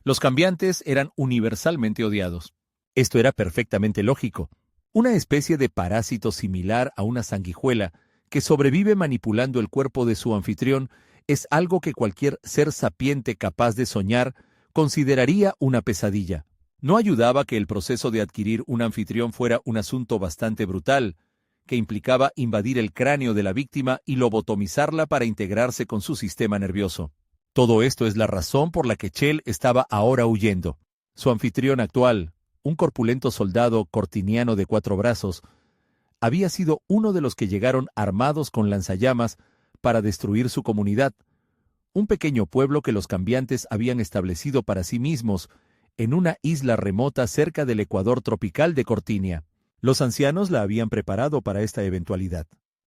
Los cambiantes eran universalmente odiados. Esto era perfectamente lógico. Una especie de parásito similar a una sanguijuela que sobrevive manipulando el cuerpo de su anfitrión es algo que cualquier ser sapiente capaz de soñar consideraría una pesadilla. No ayudaba que el proceso de adquirir un anfitrión fuera un asunto bastante brutal, que implicaba invadir el cráneo de la víctima y lobotomizarla para integrarse con su sistema nervioso. Todo esto es la razón por la que Chell estaba ahora huyendo. Su anfitrión actual, un corpulento soldado cortiniano de 4 brazos, había sido uno de los que llegaron armados con lanzallamas para destruir su comunidad, un pequeño pueblo que los cambiantes habían establecido para sí mismos en una isla remota cerca del ecuador tropical de Cortinia. Los ancianos la habían preparado para esta eventualidad.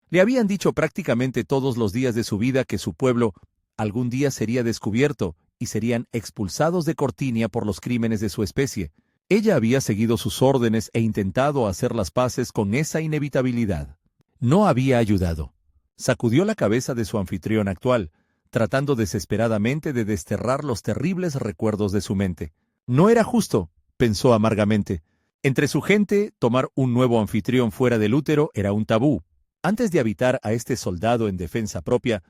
Le habían dicho prácticamente todos los días de su vida que su pueblo algún día sería descubierto y serían expulsados de Cortinia por los crímenes de su especie. Ella había seguido sus órdenes e intentado hacer las paces con esa inevitabilidad. No había ayudado. Sacudió la cabeza de su anfitrión actual, tratando desesperadamente de desterrar los terribles recuerdos de su mente. No era justo, pensó amargamente. Entre su gente, tomar un nuevo anfitrión fuera del útero era un tabú. Antes de habitar a este soldado en defensa propia,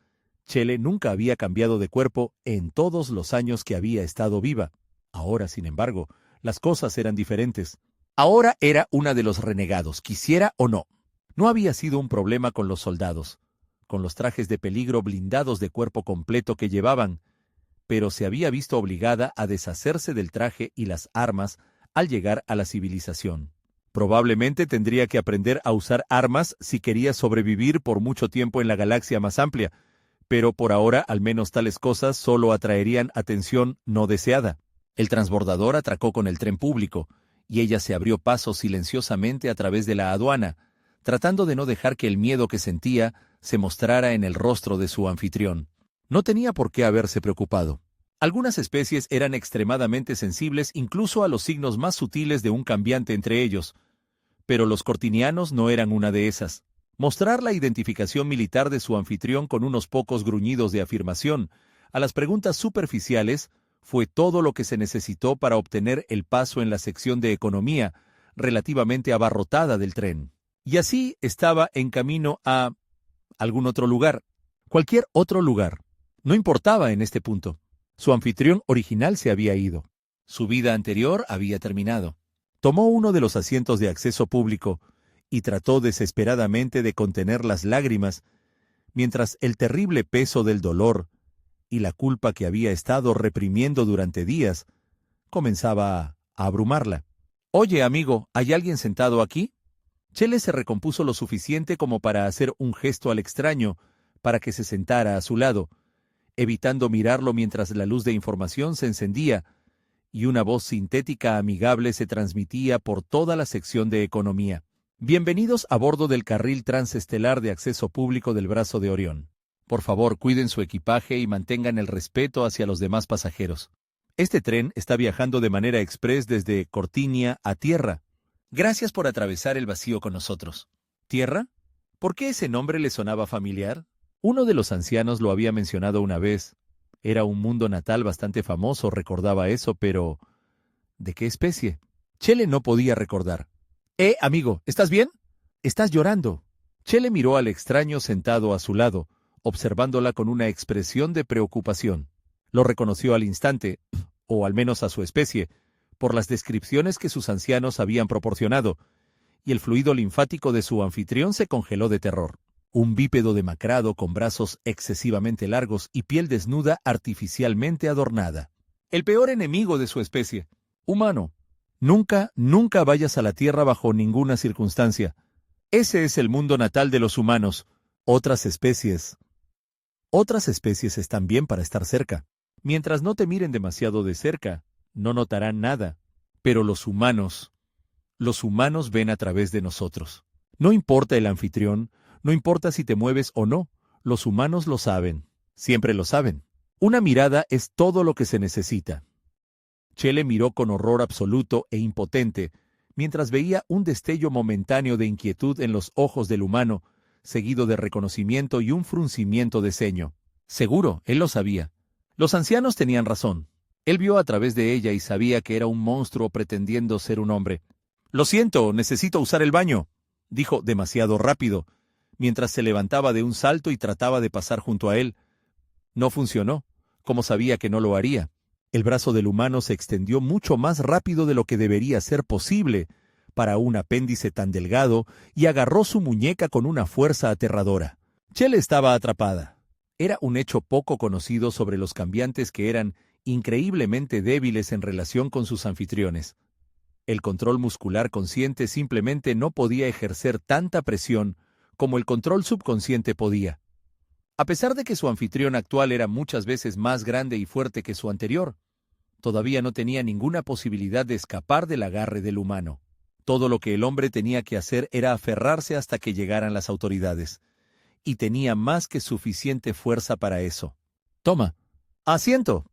Chelle nunca había cambiado de cuerpo en todos los años que había estado viva. Ahora, sin embargo, las cosas eran diferentes. Ahora era una de los renegados, quisiera o no. No había sido un problema con los soldados, con los trajes de peligro blindados de cuerpo completo que llevaban, pero se había visto obligada a deshacerse del traje y las armas al llegar a la civilización. Probablemente tendría que aprender a usar armas si quería sobrevivir por mucho tiempo en la galaxia más amplia, pero por ahora al menos tales cosas solo atraerían atención no deseada. El transbordador atracó con el tren público, y ella se abrió paso silenciosamente a través de la aduana, tratando de no dejar que el miedo que sentía se mostrara en el rostro de su anfitrión. No tenía por qué haberse preocupado. Algunas especies eran extremadamente sensibles incluso a los signos más sutiles de un cambiante entre ellos, pero los cortinianos no eran una de esas. Mostrar la identificación militar de su anfitrión con unos pocos gruñidos de afirmación a las preguntas superficiales fue todo lo que se necesitó para obtener el paso en la sección de economía, relativamente abarrotada del tren. Y así estaba en camino a algún otro lugar, cualquier otro lugar. No importaba en este punto. Su anfitrión original se había ido. Su vida anterior había terminado. Tomó uno de los asientos de acceso público y trató desesperadamente de contener las lágrimas, mientras el terrible peso del dolor y la culpa que había estado reprimiendo durante días comenzaba a abrumarla. «Oye, amigo, ¿hay alguien sentado aquí?» Chelle se recompuso lo suficiente como para hacer un gesto al extraño para que se sentara a su lado, evitando mirarlo mientras la luz de información se encendía y una voz sintética amigable se transmitía por toda la sección de economía. «Bienvenidos a bordo del carril transestelar de acceso público del brazo de Orión. Por favor, cuiden su equipaje y mantengan el respeto hacia los demás pasajeros. Este tren está viajando de manera express desde Cortinia a Tierra. Gracias por atravesar el vacío con nosotros». ¿Tierra? ¿Por qué ese nombre le sonaba familiar? Uno de los ancianos lo había mencionado una vez. Era un mundo natal bastante famoso, recordaba eso, pero ¿de qué especie? Chelle no podía recordar. Amigo, ¿estás bien? Estás llorando. Chelle miró al extraño sentado a su lado, observándola con una expresión de preocupación. Lo reconoció al instante, o al menos a su especie, por las descripciones que sus ancianos habían proporcionado, y el fluido linfático de su anfitrión se congeló de terror. Un bípedo demacrado con brazos excesivamente largos y piel desnuda artificialmente adornada. El peor enemigo de su especie. Humano. Nunca vayas a la Tierra bajo ninguna circunstancia. Ese es el mundo natal de los humanos. Otras especies están bien para estar cerca. Mientras no te miren demasiado de cerca, no notarán nada. Pero los humanos ven a través de nosotros. No importa el anfitrión, no importa si te mueves o no, los humanos lo saben. Siempre lo saben. Una mirada es todo lo que se necesita. Chelle miró con horror absoluto e impotente, mientras veía un destello momentáneo de inquietud en los ojos del humano, seguido de reconocimiento y un fruncimiento de ceño. Seguro, él lo sabía. Los ancianos tenían razón. Él vio a través de ella y sabía que era un monstruo pretendiendo ser un hombre. «Lo siento, necesito usar el baño», dijo demasiado rápido, mientras se levantaba de un salto y trataba de pasar junto a él. No funcionó, como sabía que no lo haría. El brazo del humano se extendió mucho más rápido de lo que debería ser posible para un apéndice tan delgado y agarró su muñeca con una fuerza aterradora. Chell estaba atrapada. Era un hecho poco conocido sobre los cambiantes que eran increíblemente débiles en relación con sus anfitriones. El control muscular consciente simplemente no podía ejercer tanta presión como el control subconsciente podía. A pesar de que su anfitrión actual era muchas veces más grande y fuerte que su anterior, todavía no tenía ninguna posibilidad de escapar del agarre del humano. Todo lo que el hombre tenía que hacer era aferrarse hasta que llegaran las autoridades, y tenía más que suficiente fuerza para eso. «Toma, asiento»,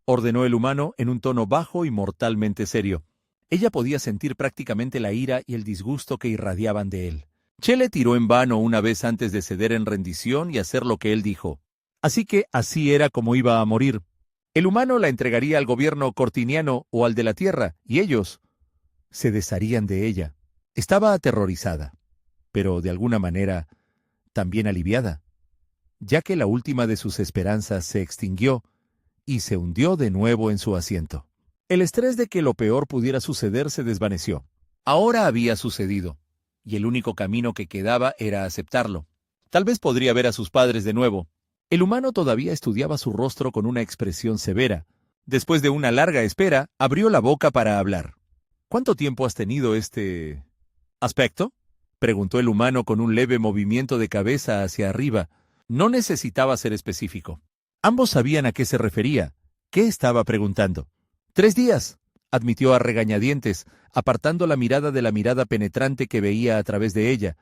ordenó el humano en un tono bajo y mortalmente serio. Ella podía sentir prácticamente la ira y el disgusto que irradiaban de él. Chell tiró en vano una vez antes de ceder en rendición y hacer lo que él dijo. Así que así era como iba a morir. El humano la entregaría al gobierno cortiniano o al de la Tierra, y ellos se desharían de ella. Estaba aterrorizada, pero de alguna manera también aliviada, ya que la última de sus esperanzas se extinguió y se hundió de nuevo en su asiento. El estrés de que lo peor pudiera suceder se desvaneció. Ahora había sucedido, y el único camino que quedaba era aceptarlo. Tal vez podría ver a sus padres de nuevo. El humano todavía estudiaba su rostro con una expresión severa. Después de una larga espera, abrió la boca para hablar. «¿Cuánto tiempo has tenido este aspecto?», preguntó el humano con un leve movimiento de cabeza hacia arriba. No necesitaba ser específico. Ambos sabían a qué se refería. ¿Qué estaba preguntando? «3 días», admitió a regañadientes, apartando la mirada de la mirada penetrante que veía a través de ella,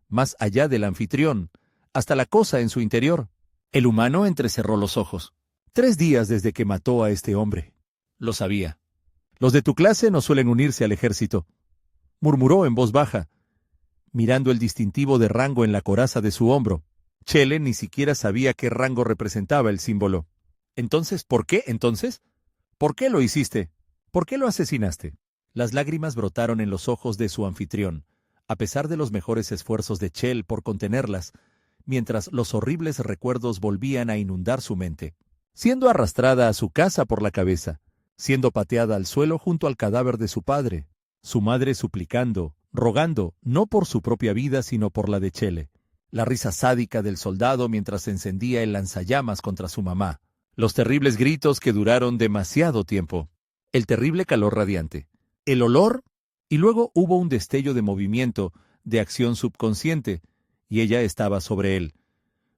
más allá del anfitrión, hasta la cosa en su interior. El humano entrecerró los ojos. 3 días desde que mató a este hombre. Lo sabía. «Los de tu clase no suelen unirse al ejército», murmuró en voz baja, mirando el distintivo de rango en la coraza de su hombro. Chell ni siquiera sabía qué rango representaba el símbolo. «¿Entonces por qué? ¿Entonces? ¿Por qué lo hiciste? ¿Por qué lo asesinaste?». Las lágrimas brotaron en los ojos de su anfitrión, a pesar de los mejores esfuerzos de Chell por contenerlas, mientras los horribles recuerdos volvían a inundar su mente. Siendo arrastrada a su casa por la cabeza, siendo pateada al suelo junto al cadáver de su padre, su madre suplicando, rogando, no por su propia vida sino por la de Chell. La risa sádica del soldado mientras encendía el lanzallamas contra su mamá. Los terribles gritos que duraron demasiado tiempo. El terrible calor radiante. El olor. Y luego hubo un destello de movimiento, de acción subconsciente, y ella estaba sobre él.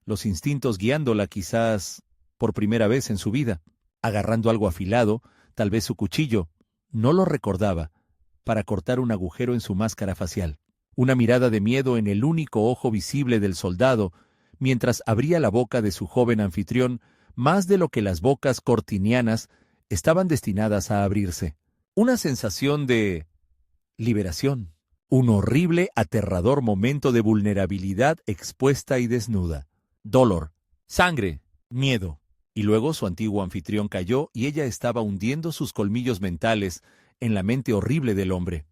Los instintos guiándola quizás por primera vez en su vida, agarrando algo afilado, tal vez su cuchillo, no lo recordaba, para cortar un agujero en su máscara facial. Una mirada de miedo en el único ojo visible del soldado, mientras abría la boca de su joven anfitrión, más de lo que las bocas cortinianas estaban destinadas a abrirse. Una sensación de liberación. Un horrible, aterrador momento de vulnerabilidad expuesta y desnuda. Dolor, sangre, miedo. Y luego su antiguo anfitrión cayó y ella estaba hundiendo sus colmillos mentales en la mente horrible del hombre.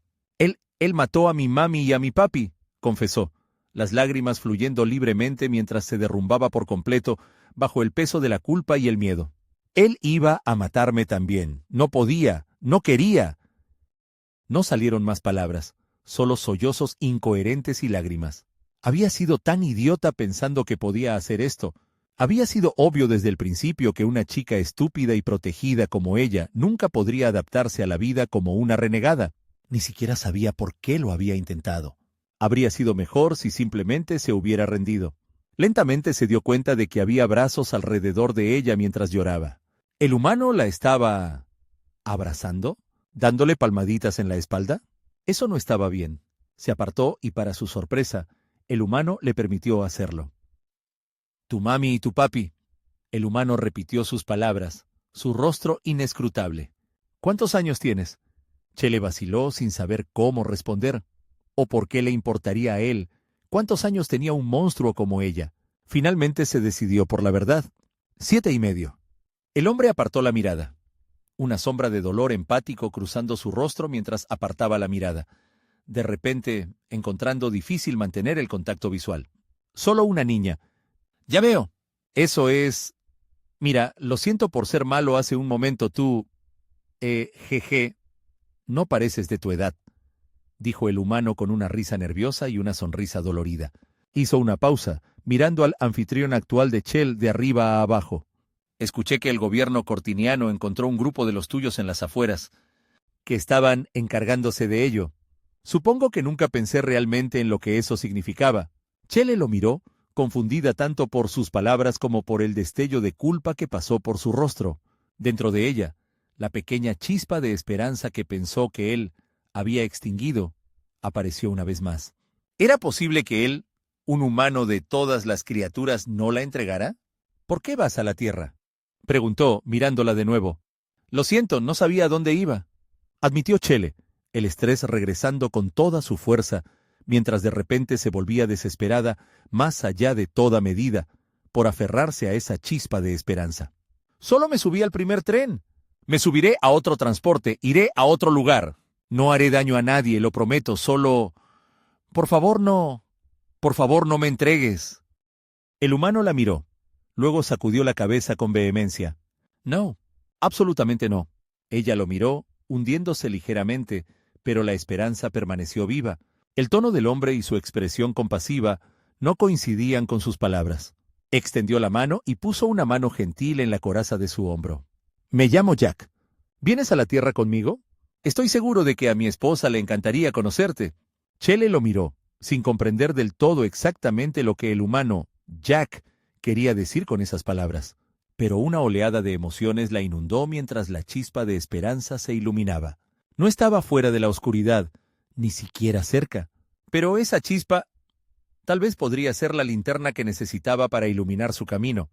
Él mató a mi mami y a mi papi, confesó, las lágrimas fluyendo libremente mientras se derrumbaba por completo bajo el peso de la culpa y el miedo. Él iba a matarme también. No podía, no quería. No salieron más palabras, solo sollozos incoherentes y lágrimas. Había sido tan idiota pensando que podía hacer esto. Había sido obvio desde el principio que una chica estúpida y protegida como ella nunca podría adaptarse a la vida como una renegada. Ni siquiera sabía por qué lo había intentado. Habría sido mejor si simplemente se hubiera rendido. Lentamente se dio cuenta de que había brazos alrededor de ella mientras lloraba. ¿El humano la estaba abrazando? ¿Dándole palmaditas en la espalda? Eso no estaba bien. Se apartó y, para su sorpresa, el humano le permitió hacerlo. «Tu mami y tu papi». El humano repitió sus palabras, su rostro inescrutable. «¿Cuántos años tienes?». Chell vaciló sin saber cómo responder, o por qué le importaría a él cuántos años tenía un monstruo como ella. Finalmente se decidió por la verdad. 7 y medio. El hombre apartó la mirada. una sombra de dolor empático cruzando su rostro mientras apartaba la mirada, de repente encontrando difícil mantener el contacto visual. Solo una niña. Ya veo. Eso es... Mira, lo siento por ser malo hace un momento tú... jeje. No pareces de tu edad, dijo el humano con una risa nerviosa y una sonrisa dolorida. Hizo una pausa, mirando al anfitrión actual de Chell de arriba a abajo. Escuché que el gobierno cortiniano encontró un grupo de los tuyos en las afueras, que estaban encargándose de ello. Supongo que nunca pensé realmente en lo que eso significaba. Chelle lo miró, confundida tanto por sus palabras como por el destello de culpa que pasó por su rostro. Dentro de ella, la pequeña chispa de esperanza que pensó que él había extinguido, apareció una vez más. ¿Era posible que él, un humano de todas las criaturas, no la entregara? ¿Por qué vas a la Tierra?, preguntó, mirándola de nuevo. Lo siento, no sabía a dónde iba, admitió Chelle, el estrés regresando con toda su fuerza, mientras de repente se volvía desesperada, más allá de toda medida, por aferrarse a esa chispa de esperanza. Solo me subí al primer tren. Me subiré a otro transporte, iré a otro lugar. No haré daño a nadie, lo prometo, solo... Por favor, no me entregues. El humano la miró. Luego sacudió la cabeza con vehemencia. No, absolutamente no. Ella lo miró, hundiéndose ligeramente, pero la esperanza permaneció viva. El tono del hombre y su expresión compasiva no coincidían con sus palabras. Extendió la mano y puso una mano gentil en la coraza de su hombro. Me llamo Jack. ¿Vienes a la Tierra conmigo? Estoy seguro de que a mi esposa le encantaría conocerte. Chelle lo miró, sin comprender del todo exactamente lo que el humano, Jack, quería decir con esas palabras. Pero una oleada de emociones la inundó mientras la chispa de esperanza se iluminaba. No estaba fuera de la oscuridad, ni siquiera cerca. Pero esa chispa tal vez podría ser la linterna que necesitaba para iluminar su camino.